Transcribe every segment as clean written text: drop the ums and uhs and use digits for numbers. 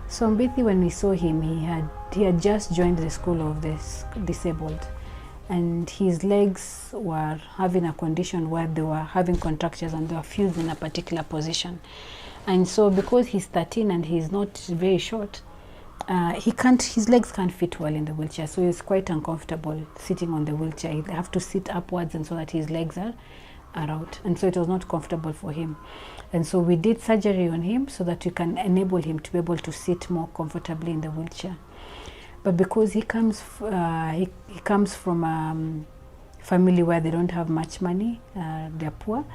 So Mbithi, when we saw him, he had just joined the school of the disabled, and his legs were having a condition where they were having contractures and they were fused in a particular position. And so because he's 13 and he's not very short, his legs can't fit well in the wheelchair, so he's quite uncomfortable sitting on the wheelchair. He'd have to sit upwards, and so that his legs are out, and so it was not comfortable for him. And so we did surgery on him so that we can enable him to be able to sit more comfortably in the wheelchair. But because he comes from a family where they don't have much money, they're poor,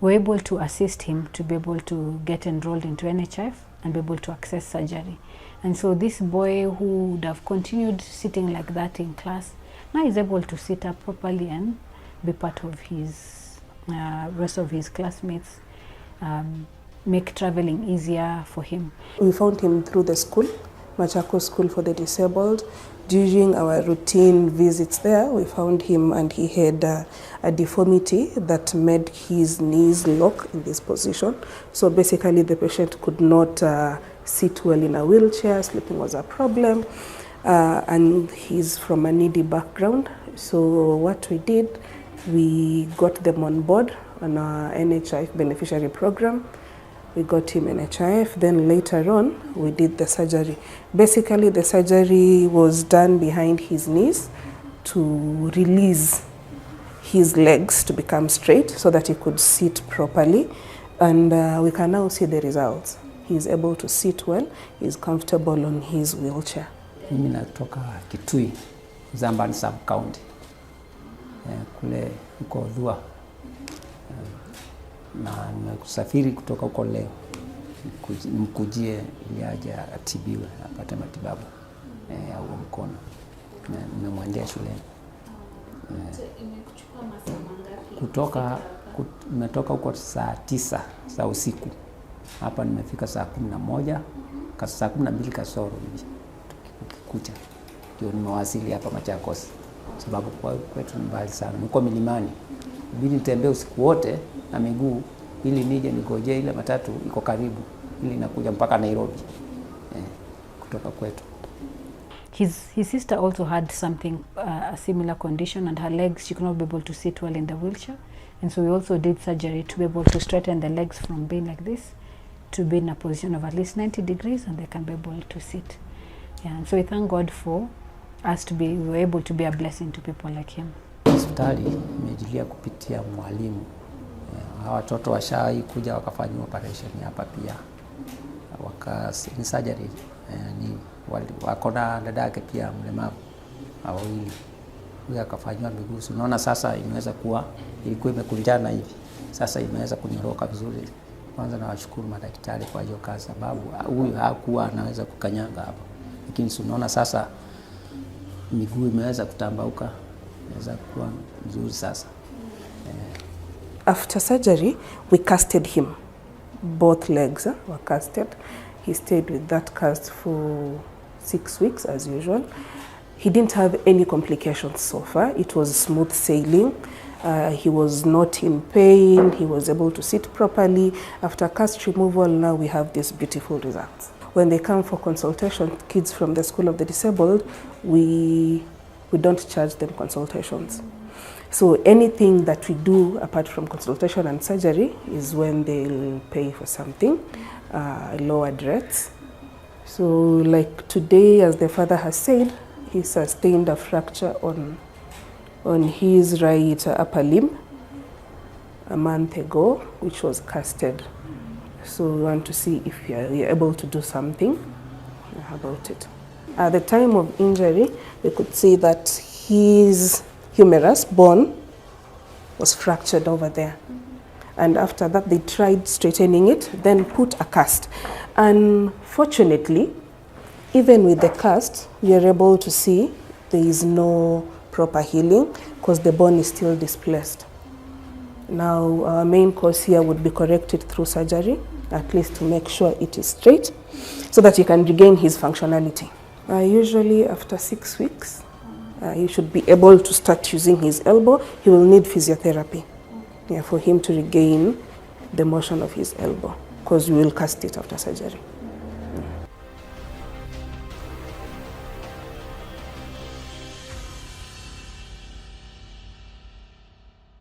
we're able to assist him to be able to get enrolled into NHIF and be able to access surgery. And so this boy who would have continued sitting like that in class, now is able to sit up properly and be part of his rest of his classmates, make traveling easier for him. We found him through the school, Machako School for the Disabled. During our routine visits there, we found him and he had a deformity that made his knees lock in this position. So basically the patient could not sit well in a wheelchair, sleeping was a problem, and he's from a needy background. So what we did, we got them on board on our NHIF beneficiary program. We got him NHIF, then later on we did the surgery. Basically the surgery was done behind his knees to release his legs to become straight so that he could sit properly, and we can now see the results. He's able to sit well, he's comfortable on his wheelchair. Mimi natoka Kitui, Zambani sub-county. Kule uko Dhua. Na nimekusafiri kutoka huko leo mkujie ili aje atibiwe apate matibabu ya huo mkono. Nimemwendea shuleni. Imekuchukua masaa mangapi? Nimetoka huko saa 9 za usiku. Hapa nimefika saa 11, saa 12 kasoro hivi. Tukikucha ndio nimewasili hapa Machakos, sababu kwetu ni mbali sana. Niko milimani. Bili nitembee usiku wote na miguu ili nije nigojee ile matatu iko karibu ili nakuja mpaka Nairobi kutoka kwetu. His sister also had something, a similar condition, and her legs, she could not be able to sit well in the wheelchair, and so we also did surgery to be able to straighten the legs from being like this to be in a position of at least 90 degrees, and they can be able to sit. Yeah, and so we thank God for us we were able to be a blessing to people like him. Hospitali imejilia kupitia mwalimu. Hawa watoto washai kuja wakafanywa operation hapa pia. Ni surgery. Ni wako na dada yake pia mlemavu wawili. Huyu akafanywa miguu. Unaona sasa imeweza kuwa ilikuwa imekunjana hivi. Sasa imeweza kunyoroka vizuri. Kwanza nawashukuru madaktari kwa hiyo kazi, sababu huyu hakuwa anaweza kukanyaga hapa. Lakini unaona sasa miguu imeweza kutambauka. After surgery, we casted him. Both legs were casted. He stayed with that cast for 6 weeks as usual. He didn't have any complications so far. It was smooth sailing. He was not in pain. He was able to sit properly. After cast removal, now we have these beautiful results. When they come for consultation, kids from the School of the Disabled, we don't charge them consultations. So anything that we do apart from consultation and surgery is when they'll pay for something, lowered rates. So like today, as the father has said, he sustained a fracture on his right upper limb a month ago, which was casted. So we want to see if you're able to do something about it. At the time of injury, we could see that his humerus bone was fractured over there. And after that, they tried straightening it, then put a cast. Unfortunately, even with the cast, we are able to see there is no proper healing because the bone is still displaced. Now, our main course here would be corrected through surgery, at least to make sure it is straight, so that he can regain his functionality. Usually after 6 weeks, he should be able to start using his elbow. He will need physiotherapy for him to regain the motion of his elbow, because we will cast it after surgery.